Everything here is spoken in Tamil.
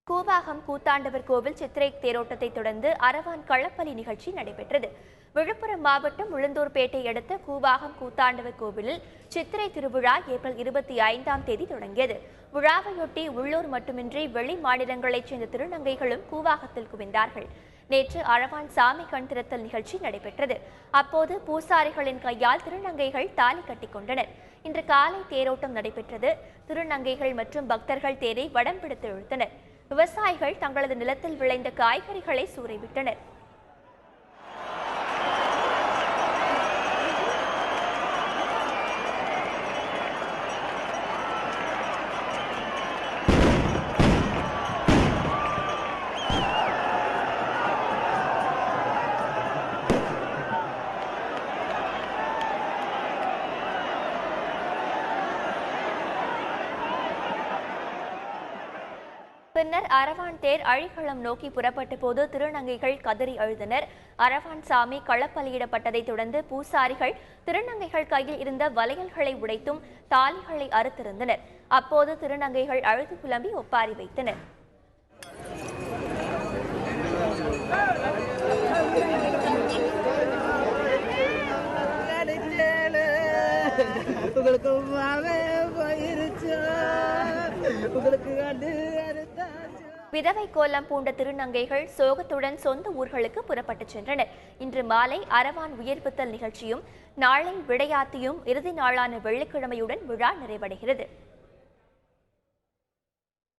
கூவாகம் கூத்தாண்டவர் கோவில் சித்திரை தேரோட்டத்தை தொடர்ந்து அரவான் களப்பலி நிகழ்ச்சி நடைபெற்றது. விழுப்புரம் மாவட்டம் உளுந்தூர்பேட்டை அடுத்த கூவாகம் கூத்தாண்டவர் கோவிலில் சித்திரை திருவிழா ஏப்ரல் 25ஆம் தேதி தொடங்கியது. விழாவையொட்டி உள்ளூர் மட்டுமின்றி வெளி மாநிலங்களைச் சேர்ந்த திருநங்கைகளும் கூவாகத்தில் குவிந்தார்கள். நேற்று அரவான் சாமி கண் திறத்தல் நிகழ்ச்சி நடைபெற்றது. அப்போது பூசாரிகளின் கையால் திருநங்கைகள் தாலி கட்டிக் கொண்டனர். இன்று காலை தேரோட்டம் நடைபெற்றது. திருநங்கைகள் மற்றும் பக்தர்கள் தேரை வடம் பிடித்து இழுத்தனர். விவசாயிகள் தங்களது நிலத்தில் விளைந்த காய்கறிகளை சூறைவிட்டனர். பின்னர் அரவான் தேர் அழிகளம் நோக்கி புறப்பட்ட போது திருநங்கைகள் கதறி அழுதனர். அரவான் சாமி களப்பலியிடப்பட்டதை தொடர்ந்து பூசாரிகள் திருநங்கைகள் கையில் இருந்த வளையல்களை உடைத்தும் தாலிகளை அறுத்திருந்தனர். அப்போது திருநங்கைகள் அழுது புலம்பி ஒப்பாரி வைத்தனர். விதவை கோலம் பூண்ட திருநங்கைகள் சோகத்துடன் சொந்த ஊர்களுக்கு புறப்பட்டு சென்றனர். இன்று மாலை அரவான் உயிர்ப்பித்தல் நிகழ்ச்சியும் நாளை விடையாத்தியும் இறுதி நாளான வெள்ளிக்கிழமையுடன் விழா நிறைவடைகிறது.